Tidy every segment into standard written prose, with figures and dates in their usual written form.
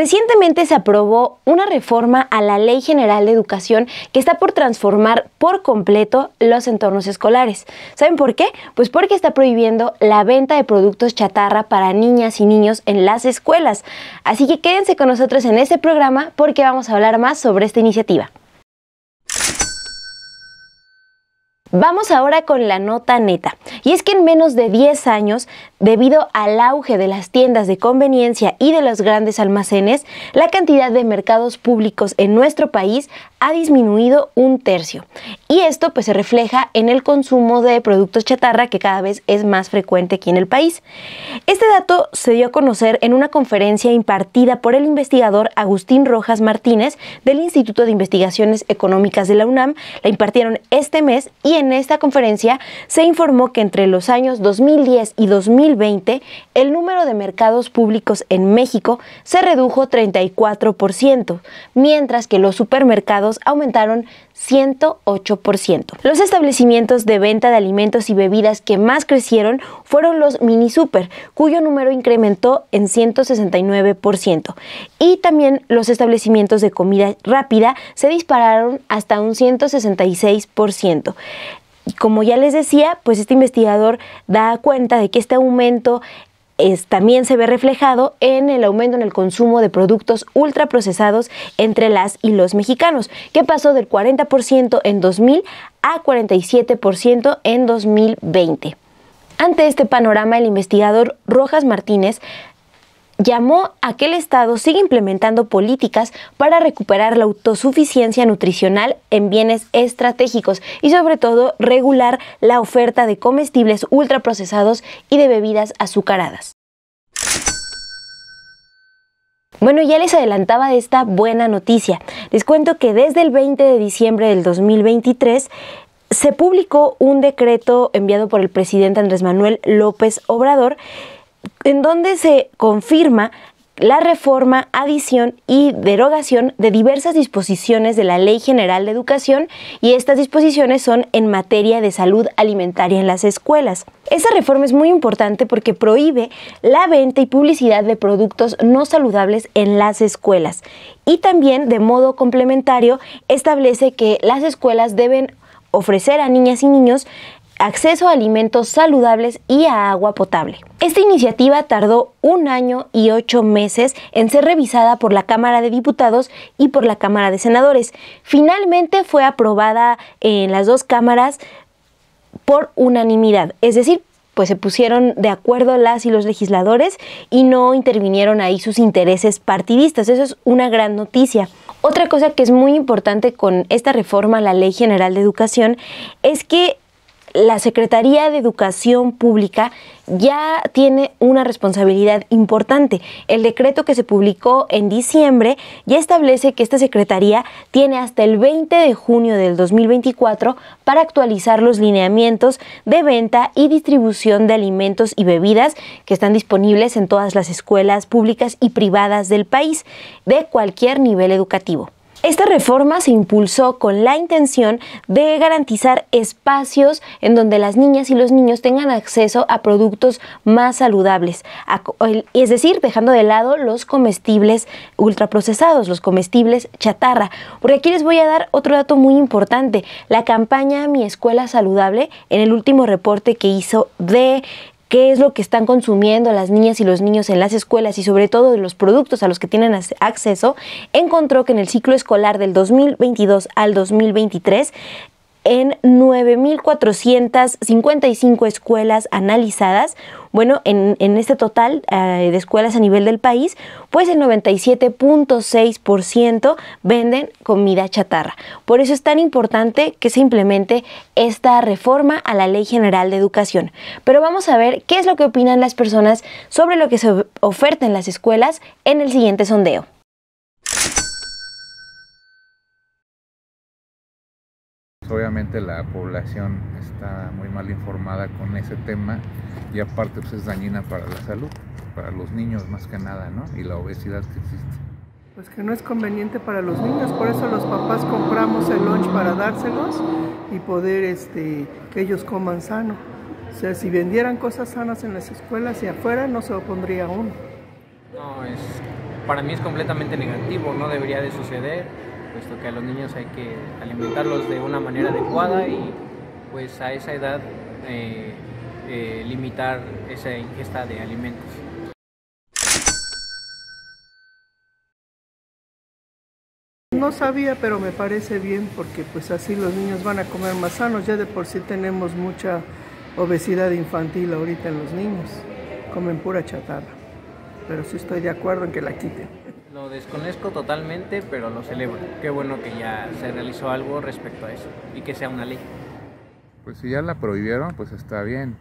Recientemente se aprobó una reforma a la Ley General de Educación que está por transformar por completo los entornos escolares. ¿Saben por qué? Pues porque está prohibiendo la venta de productos chatarra para niñas y niños en las escuelas. Así que quédense con nosotros en este programa porque vamos a hablar más sobre esta iniciativa. Vamos ahora con la nota neta, y es que en menos de 10 años, debido al auge de las tiendas de conveniencia y de los grandes almacenes, la cantidad de mercados públicos en nuestro país ha disminuido 1/3. Y esto pues se refleja en el consumo de productos chatarra que cada vez es más frecuente aquí en el país. Este dato se dio a conocer en una conferencia impartida por el investigador Agustín Rojas Martínez del Instituto de Investigaciones Económicas de la UNAM. La impartieron este mes y en esta conferencia se informó que entre los años 2010 y 2020 el número de mercados públicos en México se redujo 34%, mientras que los supermercados aumentaron 108%. Los establecimientos de venta de alimentos y bebidas que más crecieron fueron los mini super, cuyo número incrementó en 169%. Y también los establecimientos de comida rápida se dispararon hasta un 166%. Como ya les decía, pues este investigador da cuenta de que este aumento también se ve reflejado en el aumento en el consumo de productos ultraprocesados entre las y los mexicanos, que pasó del 40% en 2000 a 47% en 2020. Ante este panorama, el investigador Rojas Martínez llamó a que el Estado siga implementando políticas para recuperar la autosuficiencia nutricional en bienes estratégicos y sobre todo regular la oferta de comestibles ultraprocesados y de bebidas azucaradas. Bueno, ya les adelantaba esta buena noticia. Les cuento que desde el 20 de diciembre del 2023 se publicó un decreto enviado por el presidente Andrés Manuel López Obrador en donde se confirma la reforma, adición y derogación de diversas disposiciones de la Ley General de Educación, y estas disposiciones son en materia de salud alimentaria en las escuelas. Esta reforma es muy importante porque prohíbe la venta y publicidad de productos no saludables en las escuelas, y también de modo complementario establece que las escuelas deben ofrecer a niñas y niños acceso a alimentos saludables y a agua potable. Esta iniciativa tardó 1 año y 8 meses en ser revisada por la Cámara de Diputados y por la Cámara de Senadores. Finalmente fue aprobada en las dos cámaras por unanimidad, es decir, pues se pusieron de acuerdo las y los legisladores y no intervinieron ahí sus intereses partidistas. Eso es una gran noticia. Otra cosa que es muy importante con esta reforma a la Ley General de Educación es que la Secretaría de Educación Pública ya tiene una responsabilidad importante. El decreto que se publicó en diciembre ya establece que esta Secretaría tiene hasta el 20 de junio del 2024 para actualizar los lineamientos de venta y distribución de alimentos y bebidas que están disponibles en todas las escuelas públicas y privadas del país, de cualquier nivel educativo. Esta reforma se impulsó con la intención de garantizar espacios en donde las niñas y los niños tengan acceso a productos más saludables, es decir, dejando de lado los comestibles ultraprocesados, los comestibles chatarra. Porque aquí les voy a dar otro dato muy importante. La campaña Mi Escuela Saludable, en el último reporte que hizo de qué es lo que están consumiendo las niñas y los niños en las escuelas y sobre todo de los productos a los que tienen acceso, encontró que en el ciclo escolar del 2022 al 2023, en 9,455 escuelas analizadas, bueno, en este total de escuelas a nivel del país, pues el 97.6% venden comida chatarra. Por eso es tan importante que se implemente esta reforma a la Ley General de Educación. Pero vamos a ver qué es lo que opinan las personas sobre lo que se oferta en las escuelas en el siguiente sondeo. Obviamente la población está muy mal informada con ese tema y aparte pues es dañina para la salud, para los niños más que nada, ¿no? Y la obesidad que existe. Pues que no es conveniente para los niños, por eso los papás compramos el lunch para dárselos y poder que ellos coman sano. O sea, si vendieran cosas sanas en las escuelas y afuera no se opondría uno. No, es para mí es completamente negativo, no debería de suceder, puesto que a los niños hay que alimentarlos de una manera adecuada y pues a esa edad limitar esa ingesta de alimentos. No sabía, pero me parece bien porque pues así los niños van a comer más sanos. Ya de por sí tenemos mucha obesidad infantil ahorita en los niños, comen pura chatarra, pero sí estoy de acuerdo en que la quiten. Lo desconozco totalmente, pero lo celebro. Qué bueno que ya se realizó algo respecto a eso y que sea una ley. Pues si ya la prohibieron, pues está bien,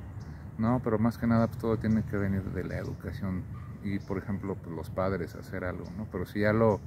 ¿no? Pero más que nada pues, todo tiene que venir de la educación y, por ejemplo, pues, los padres hacer algo, ¿no? Pero si ya lo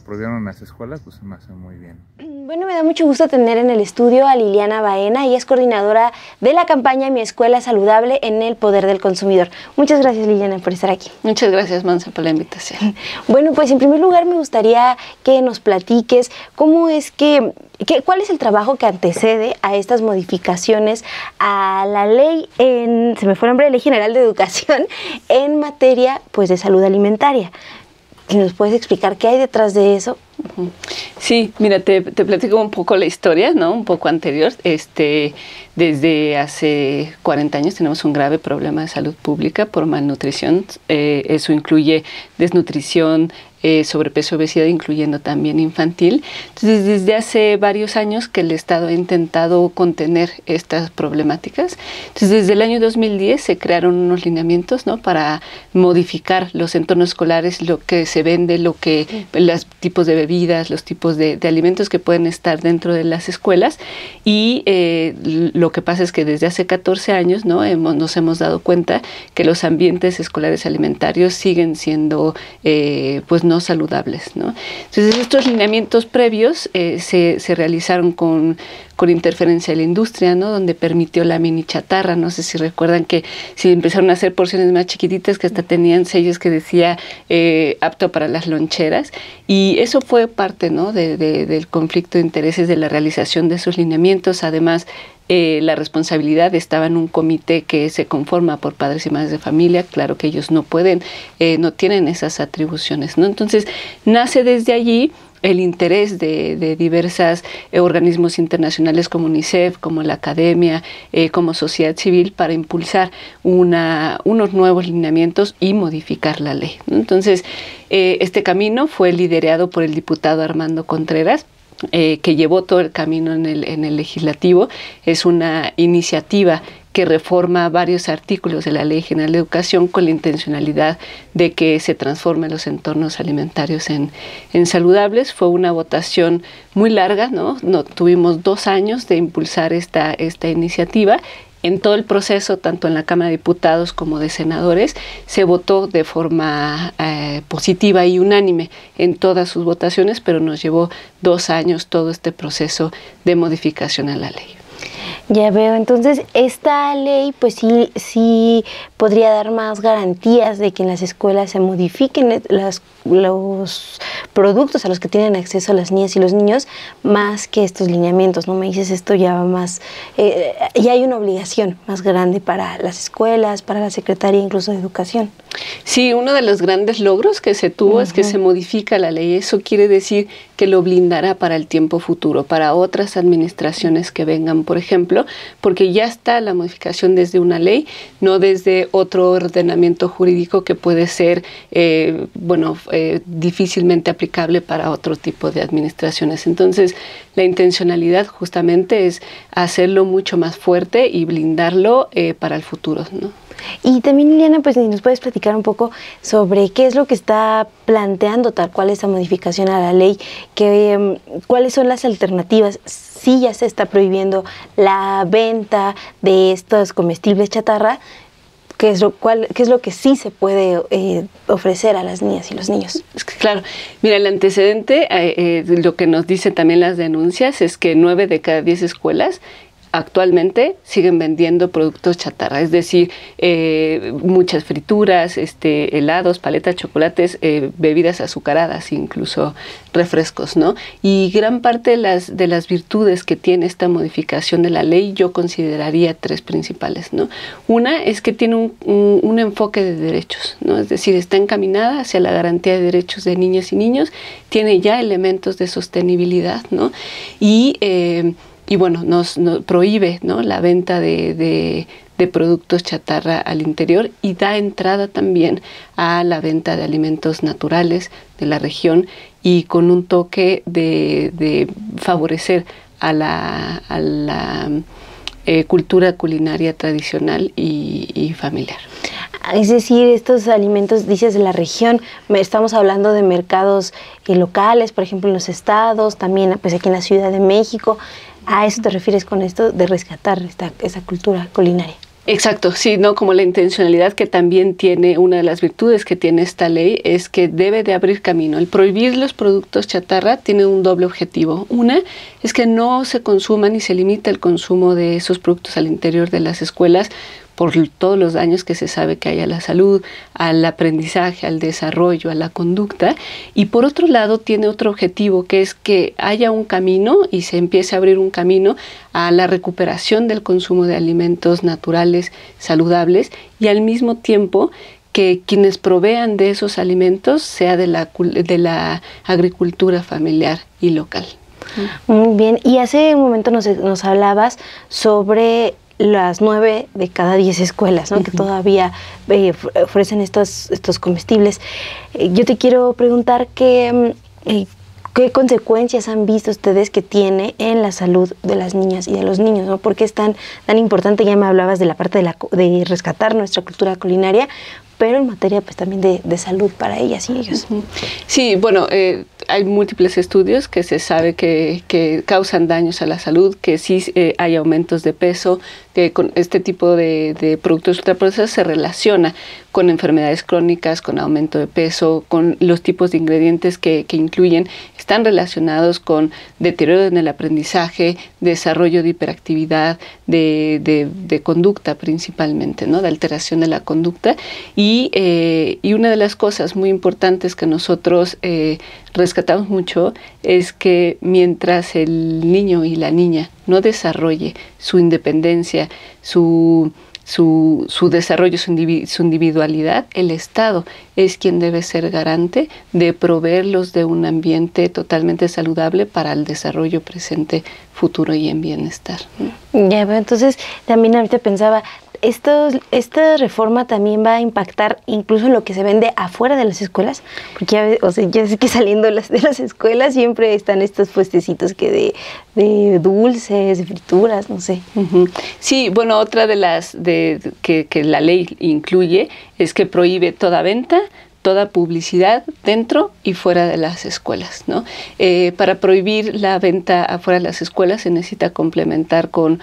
prohibieron en las escuelas, pues se me hace muy bien. Bueno, me da mucho gusto tener en el estudio a Liliana Baena. Ella es coordinadora de la campaña Mi Escuela Saludable en el Poder del Consumidor. Muchas gracias, Liliana, por estar aquí. Muchas gracias, Monse, por la invitación. Bueno, pues en primer lugar me gustaría que nos platiques cómo es cuál es el trabajo que antecede a estas modificaciones a la ley se me fue el nombre, Ley General de Educación en materia pues de salud alimentaria. ¿Nos puedes explicar qué hay detrás de eso? Sí, mira, te platico un poco la historia, ¿no? Un poco anterior. Desde hace 40 años tenemos un grave problema de salud pública por malnutrición. Eso incluye desnutrición, sobrepeso, obesidad, incluyendo también infantil. Entonces, desde hace varios años que el Estado ha intentado contener estas problemáticas. Entonces, desde el año 2010 se crearon unos lineamientos, ¿no? Para modificar los entornos escolares, lo que se vende, los tipos de bebidas, los tipos de alimentos que pueden estar dentro de las escuelas. Y lo que pasa es que desde hace 14 años, ¿no? Nos hemos dado cuenta que los ambientes escolares alimentarios siguen siendo, pues, no saludables, ¿no? Entonces, estos lineamientos previos se realizaron con interferencia de la industria, ¿no? Donde permitió la mini chatarra. No sé si recuerdan que se empezaron a hacer porciones más chiquititas que hasta tenían sellos que decía apto para las loncheras, y eso fue parte, ¿no? del conflicto de intereses de la realización de esos lineamientos. Además, la responsabilidad estaba en un comité que se conforma por padres y madres de familia. Claro que ellos no tienen esas atribuciones, ¿no? Entonces, nace desde allí el interés de diversos organismos internacionales como UNICEF, como la academia, como sociedad civil, para impulsar unos nuevos lineamientos y modificar la ley, ¿no? Entonces, este camino fue liderado por el diputado Armando Contreras, que llevó todo el camino en el legislativo. Es una iniciativa que reforma varios artículos de la Ley General de Educación con la intencionalidad de que se transformen los entornos alimentarios en saludables. Fue una votación muy larga, ¿no? Tuvimos 2 años de impulsar esta iniciativa. En todo el proceso, tanto en la Cámara de Diputados como de Senadores, se votó de forma positiva y unánime en todas sus votaciones, pero nos llevó 2 años todo este proceso de modificación a la ley. Ya veo, entonces esta ley pues sí podría dar más garantías de que en las escuelas se modifiquen los productos a los que tienen acceso las niñas y los niños, más que estos lineamientos, ¿no? Me dices, esto ya va más, ya hay una obligación más grande para las escuelas, para la Secretaría incluso de Educación. Sí, uno de los grandes logros que se tuvo es que se modifica la ley. Eso quiere decir que lo blindará para el tiempo futuro, para otras administraciones que vengan, por ejemplo, porque ya está la modificación desde una ley, no desde otro ordenamiento jurídico que puede ser, difícilmente aplicable para otro tipo de administraciones. Entonces, la intencionalidad justamente es hacerlo mucho más fuerte y blindarlo para el futuro, ¿no? Y también, Liliana, pues nos puedes platicar un poco sobre qué es lo que está planteando tal cual esta modificación a la ley, cuáles son las alternativas. Sí, ya se está prohibiendo la venta de estos comestibles chatarra, ¿qué es lo que sí se puede ofrecer a las niñas y los niños? Claro, mira, el antecedente, lo que nos dicen también las denuncias, es que 9 de cada 10 escuelas actualmente siguen vendiendo productos chatarra, es decir, muchas frituras, helados, paletas, chocolates, bebidas azucaradas, incluso refrescos, ¿no? Y gran parte de las virtudes que tiene esta modificación de la ley, yo consideraría 3 principales, ¿no? Una es que tiene un enfoque de derechos, ¿no? Es decir, está encaminada hacia la garantía de derechos de niñas y niños, tiene ya elementos de sostenibilidad, ¿no? Y bueno, nos prohíbe, ¿no?, la venta de productos chatarra al interior y da entrada también a la venta de alimentos naturales de la región y con un toque de favorecer a la cultura culinaria tradicional y familiar. Es decir, estos alimentos, dices, de la región, estamos hablando de mercados locales, por ejemplo, en los estados, también pues aquí en la Ciudad de México. ¿A eso te refieres con esto de rescatar esa cultura culinaria? Exacto, sí, ¿no? Como la intencionalidad que también tiene, una de las virtudes que tiene esta ley es que debe de abrir camino. El prohibir los productos chatarra tiene un doble objetivo. Una es que no se consuman y se limita el consumo de esos productos al interior de las escuelas por todos los daños que se sabe que hay a la salud, al aprendizaje, al desarrollo, a la conducta. Y por otro lado tiene otro objetivo, que es que haya un camino y se empiece a abrir un camino a la recuperación del consumo de alimentos naturales, saludables, y al mismo tiempo que quienes provean de esos alimentos sea de la agricultura familiar y local. Muy bien, y hace un momento nos hablabas sobre las 9 de cada 10 escuelas, ¿no? Que todavía ofrecen estos comestibles. Yo te quiero preguntar qué consecuencias han visto ustedes que tiene en la salud de las niñas y de los niños, ¿no? ¿Por qué es tan importante? Ya me hablabas de la parte de rescatar nuestra cultura culinaria, pero en materia pues también de salud para ellas y ellos. Sí, bueno, hay múltiples estudios que se sabe que causan daños a la salud, que sí hay aumentos de peso, que con este tipo de productos ultraprocesados se relaciona con enfermedades crónicas, con aumento de peso, con los tipos de ingredientes que incluyen, están relacionados con deterioro en el aprendizaje, desarrollo de hiperactividad, de conducta principalmente, ¿no? De alteración de la conducta. Y una de las cosas muy importantes que nosotros rescatamos mucho es que mientras el niño y la niña no desarrolle su independencia, su desarrollo, su individualidad, el Estado es quien debe ser garante de proveerlos de un ambiente totalmente saludable para el desarrollo presente, futuro y en bienestar, ¿no? Ya, entonces también ahorita pensaba, esta reforma también va a impactar incluso en lo que se vende afuera de las escuelas, porque ya sé que saliendo de las escuelas siempre están estos puestecitos que de dulces, de frituras, no sé. Sí, bueno, otra de las que la ley incluye es que prohíbe toda venta, toda publicidad dentro y fuera de las escuelas, ¿no? Para prohibir la venta afuera de las escuelas se necesita complementar con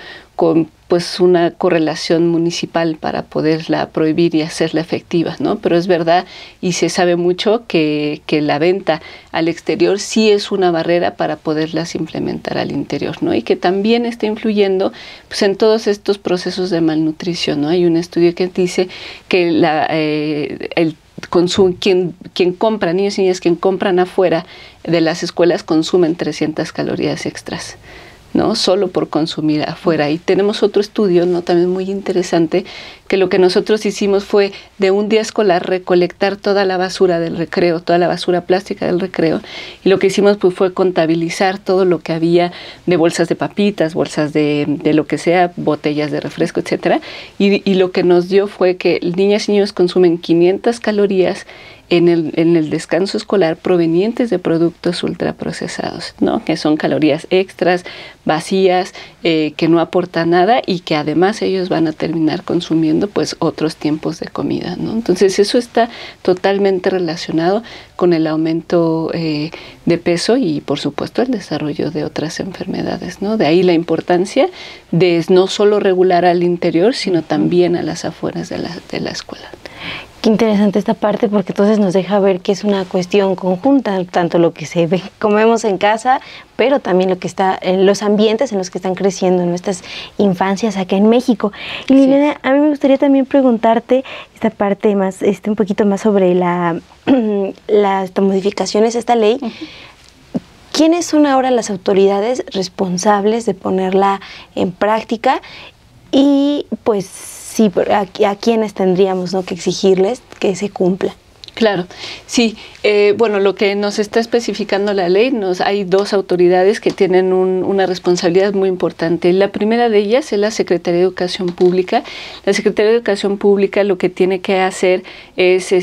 pues una correlación municipal para poderla prohibir y hacerla efectiva, ¿no? Pero es verdad y se sabe mucho que la venta al exterior sí es una barrera para poderlas implementar al interior, ¿no? Y que también está influyendo pues en todos estos procesos de malnutrición, ¿no? Hay un estudio que dice que el consumo, quien compra, niños y niñas quien compran afuera de las escuelas consumen 300 calorías extras, ¿no? Solo por consumir afuera. Y tenemos otro estudio, ¿no? También muy interesante, que lo que nosotros hicimos fue de un día escolar recolectar toda la basura del recreo, toda la basura plástica del recreo, y lo que hicimos pues fue contabilizar todo lo que había de bolsas de papitas, bolsas de lo que sea, botellas de refresco, etcétera, y lo que nos dio fue que niñas y niños consumen 500 calorías en el descanso escolar provenientes de productos ultraprocesados, ¿no? Que son calorías extras, vacías, que no aportan nada y que además ellos van a terminar consumiendo pues otros tiempos de comida, ¿no? Entonces eso está totalmente relacionado con el aumento de peso y por supuesto el desarrollo de otras enfermedades, ¿no? De ahí la importancia de no solo regular al interior, sino también a las afueras de la escuela. Qué interesante esta parte, porque entonces nos deja ver que es una cuestión conjunta, tanto lo que se ve, comemos en casa, pero también lo que está en los ambientes en los que están creciendo nuestras infancias acá en México. Y Liliana, a mí me gustaría también preguntarte esta parte más, un poquito más sobre las modificaciones a esta ley. ¿Quiénes son ahora las autoridades responsables de ponerla en práctica? Y pues sí, a quienes tendríamos, ¿no?, que exigirles que se cumpla. Claro, sí. Bueno, lo que nos está especificando la ley, hay dos autoridades que tienen una responsabilidad muy importante. La primera de ellas es la Secretaría de Educación Pública. La Secretaría de Educación Pública lo que tiene que hacer es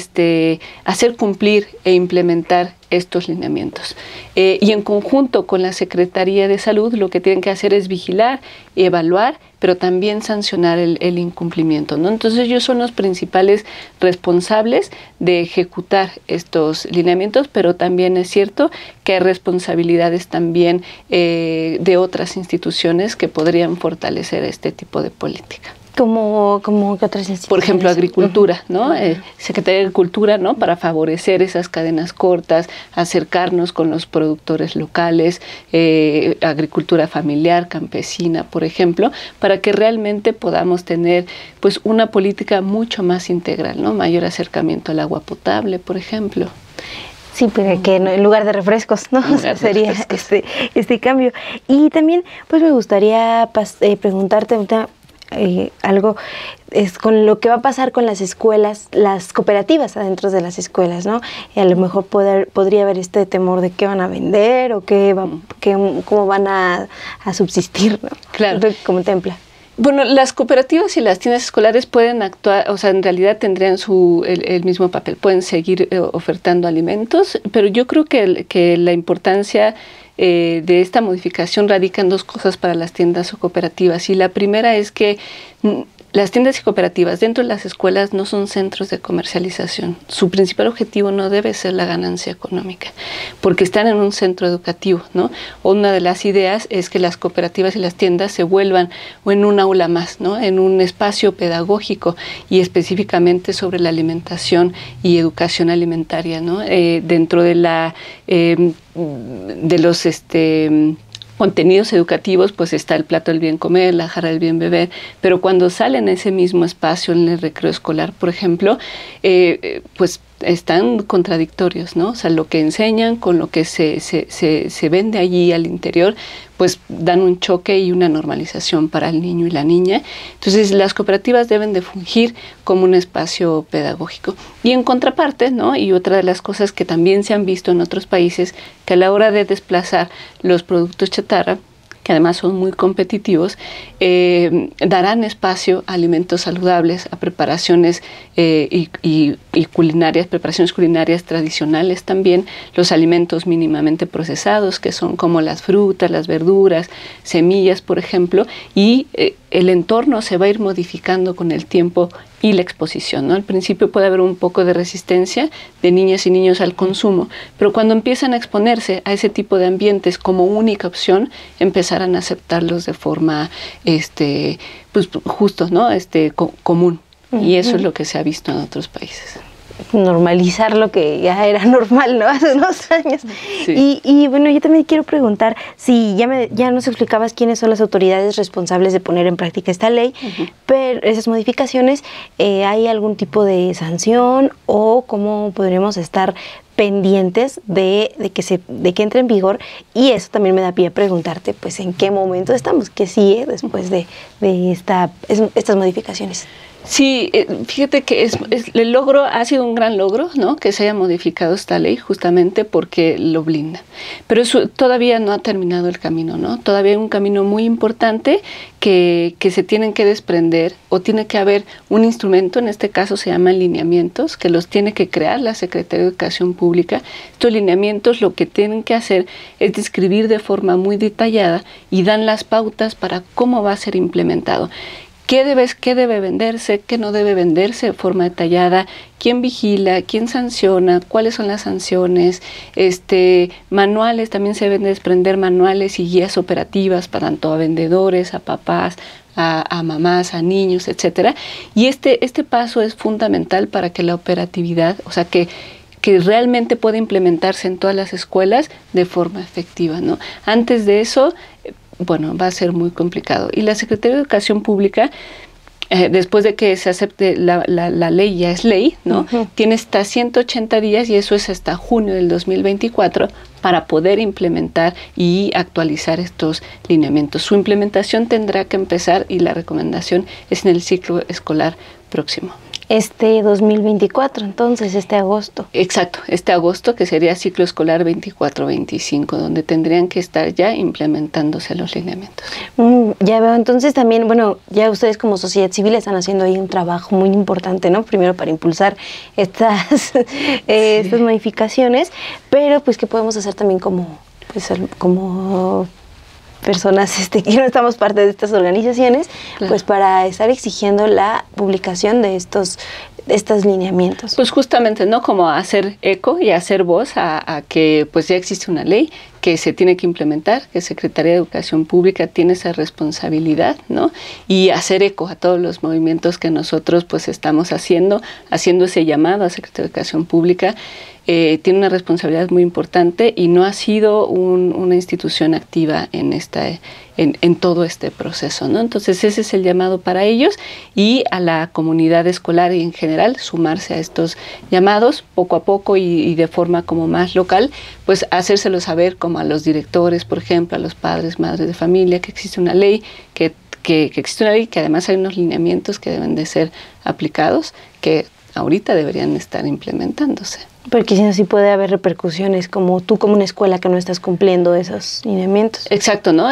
hacer cumplir e implementar estos lineamientos. Y en conjunto con la Secretaría de Salud lo que tienen que hacer es vigilar y evaluar, pero también sancionar el incumplimiento, ¿no? Entonces ellos son los principales responsables de ejecutar estos lineamientos, pero también es cierto que hay responsabilidades también de otras instituciones que podrían fortalecer este tipo de política. Como que otras instituciones. Por ejemplo, Agricultura, ¿no? Secretaría de Agricultura, ¿no? Para favorecer esas cadenas cortas, acercarnos con los productores locales, agricultura familiar, campesina, por ejemplo, para que realmente podamos tener pues una política mucho más integral, ¿no? Mayor acercamiento al agua potable, por ejemplo. Sí, pero que en lugar de refrescos, ¿no? Sería este cambio. Y también, pues me gustaría preguntarte algo es con lo que va a pasar con las escuelas, las cooperativas adentro de las escuelas, ¿no? Y a lo mejor podría haber este temor de qué van a vender o cómo van a subsistir, ¿no? Claro. ¿Cómo contempla? Bueno, las cooperativas y las tiendas escolares pueden actuar, o sea, en realidad tendrían el mismo papel, pueden seguir ofertando alimentos, pero yo creo que la importancia de esta modificación radica en dos cosas para las tiendas o cooperativas. Y la primera es que las tiendas y cooperativas dentro de las escuelas no son centros de comercialización. Su principal objetivo no debe ser la ganancia económica, porque están en un centro educativo, ¿no? Una de las ideas es que las cooperativas y las tiendas se vuelvan en un aula más, ¿no? En un espacio pedagógico y específicamente sobre la alimentación y educación alimentaria, ¿no? Dentro de los contenidos educativos, pues está el plato del bien comer, la jarra del bien beber, pero cuando salen en ese mismo espacio, en el recreo escolar, por ejemplo, pues están contradictorios, ¿no? O sea, lo que enseñan con lo que se vende allí al interior, pues dan un choque y una normalización para el niño y la niña. Entonces, las cooperativas deben de fungir como un espacio pedagógico. Y en contraparte, ¿no? Y otra de las cosas que también se han visto en otros países, que a la hora de desplazar los productos chatarra, que además son muy competitivos, darán espacio a alimentos saludables, a preparaciones y culinarias, preparaciones culinarias tradicionales también, los alimentos mínimamente procesados, que son como las frutas, las verduras, semillas, por ejemplo, y el entorno se va a ir modificando con el tiempo y la exposición, ¿no? Al principio puede haber un poco de resistencia de niñas y niños al consumo, pero cuando empiezan a exponerse a ese tipo de ambientes como única opción, empezarán a aceptarlos de forma pues justo, ¿no? Común. Y eso es lo que se ha visto en otros países. Normalizar lo que ya era normal, ¿no? Hace unos años. Sí. Y bueno, yo también quiero preguntar, si ya nos explicabas quiénes son las autoridades responsables de poner en práctica esta ley, pero esas modificaciones, ¿hay algún tipo de sanción o cómo podríamos estar pendientes de que entre en vigor? Y eso también me da pie a preguntarte, pues, ¿en qué momento estamos? ¿Qué sigue después de estas modificaciones? Sí, fíjate que el logro ha sido un gran logro, ¿no? Que se haya modificado esta ley justamente porque lo blinda. Pero eso todavía no ha terminado el camino, ¿no? Todavía hay un camino muy importante que se tienen que desprender, o tiene que haber un instrumento, en este caso se llaman lineamientos, que los tiene que crear la Secretaría de Educación Pública. Estos lineamientos lo que tienen que hacer es describir de forma muy detallada y dan las pautas para cómo va a ser implementado. ¿Qué debe venderse? ¿Qué no debe venderse de forma detallada? ¿Quién vigila? ¿Quién sanciona? ¿Cuáles son las sanciones? Manuales, también se deben desprender manuales y guías operativas para tanto a vendedores, a papás, a mamás, a niños, etcétera. Y este paso es fundamental para que la operatividad, o sea, que realmente pueda implementarse en todas las escuelas de forma efectiva, ¿no? Antes de eso, bueno, va a ser muy complicado. Y la Secretaría de Educación Pública, después de que se acepte la ley, ya es ley, ¿no? Tiene hasta 180 días, y eso es hasta junio del 2024, para poder implementar y actualizar estos lineamientos. Su implementación tendrá que empezar, y la recomendación es en el ciclo escolar próximo. 2024, entonces, este agosto. Exacto, este agosto, que sería ciclo escolar 24-25, donde tendrían que estar ya implementándose los lineamientos. Ya veo, entonces también, bueno, ya ustedes como sociedad civil están haciendo ahí un trabajo muy importante, ¿no? Primero para impulsar estas modificaciones, pero pues ¿qué podemos hacer también como personas que no estamos parte de estas organizaciones, claro, pues para estar exigiendo la publicación de estos lineamientos? Pues justamente, ¿no? Como hacer eco y hacer voz a que pues ya existe una ley que se tiene que implementar, que Secretaría de Educación Pública tiene esa responsabilidad, ¿no? Y hacer eco a todos los movimientos que nosotros pues estamos haciendo ese llamado a Secretaría de Educación Pública. Tiene una responsabilidad muy importante y no ha sido una institución activa en todo este proceso, ¿no? Entonces ese es el llamado para ellos, y a la comunidad escolar y en general sumarse a estos llamados poco a poco y de forma como más local, pues hacérselo saber como a los directores, por ejemplo, a los padres, madres de familia, que existe una ley, que existe una ley, que además hay unos lineamientos que deben de ser aplicados, que ahorita deberían estar implementándose. Porque si no, sí puede haber repercusiones, como tú como una escuela que no estás cumpliendo esos lineamientos. Exacto, ¿no?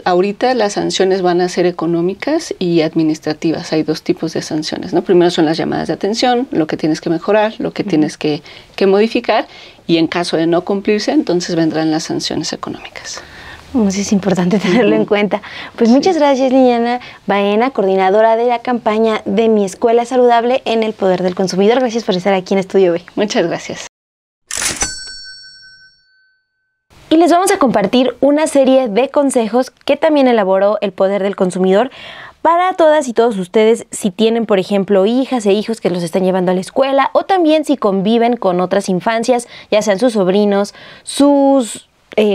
Ahorita las sanciones van a ser económicas y administrativas. Hay dos tipos de sanciones, ¿no? Primero son las llamadas de atención, lo que tienes que mejorar, lo que tienes que modificar, y en caso de no cumplirse, entonces vendrán las sanciones económicas. Sí, es importante tenerlo en cuenta. Pues muchas gracias, Liliana Baena, coordinadora de la campaña de Mi Escuela Saludable en el Poder del Consumidor. Gracias por estar aquí en Estudio B. Muchas gracias. Y les vamos a compartir una serie de consejos que también elaboró el Poder del Consumidor para todas y todos ustedes, si tienen, por ejemplo, hijas e hijos que los están llevando a la escuela, o también si conviven con otras infancias, ya sean sus sobrinos, sus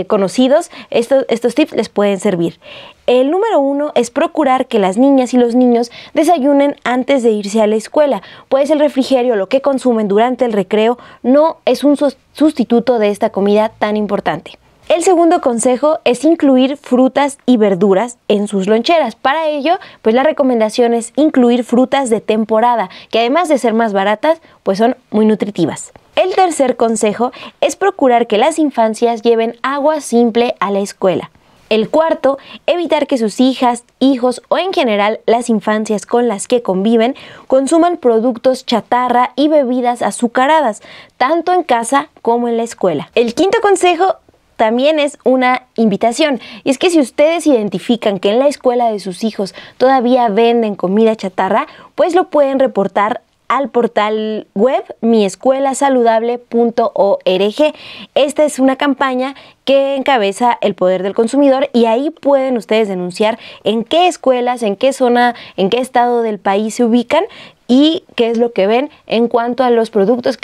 conocidos. Estos tips les pueden servir. El número 1 es procurar que las niñas y los niños desayunen antes de irse a la escuela, pues el refrigerio, lo que consumen durante el recreo, no es un sustituto de esta comida tan importante. El segundo consejo es incluir frutas y verduras en sus loncheras. Para ello, pues la recomendación es incluir frutas de temporada, que además de ser más baratas, pues son muy nutritivas. El tercer consejo es procurar que las infancias lleven agua simple a la escuela. El cuarto, evitar que sus hijas, hijos o en general las infancias con las que conviven consuman productos chatarra y bebidas azucaradas, tanto en casa como en la escuela. El quinto consejo también es una invitación, y es que si ustedes identifican que en la escuela de sus hijos todavía venden comida chatarra, pues lo pueden reportar al portal web miescuelasaludable.org. Esta es una campaña que encabeza el Poder del Consumidor, y ahí pueden ustedes denunciar en qué escuelas, en qué zona, en qué estado del país se ubican y qué es lo que ven en cuanto a los productos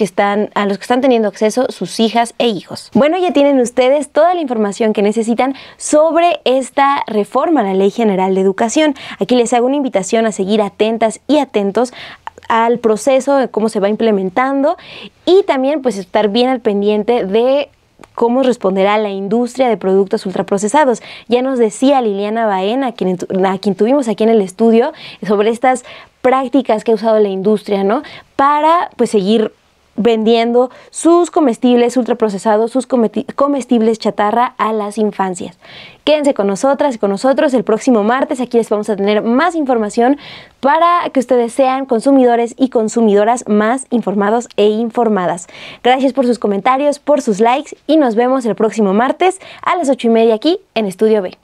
a los que están teniendo acceso sus hijas e hijos. Bueno, ya tienen ustedes toda la información que necesitan sobre esta reforma a la Ley General de Educación. Aquí les hago una invitación a seguir atentas y atentos al proceso, de cómo se va implementando, y también pues estar bien al pendiente de cómo responderá la industria de productos ultraprocesados. Ya nos decía Liliana Baena, a quien tuvimos aquí en el estudio, sobre estas prácticas que ha usado la industria, ¿no? Para pues seguir vendiendo sus comestibles ultraprocesados, sus comestibles chatarra a las infancias. Quédense con nosotras y con nosotros el próximo martes. Aquí les vamos a tener más información para que ustedes sean consumidores y consumidoras más informados e informadas. Gracias por sus comentarios, por sus likes, y nos vemos el próximo martes a las 8:30 aquí en Estudio B.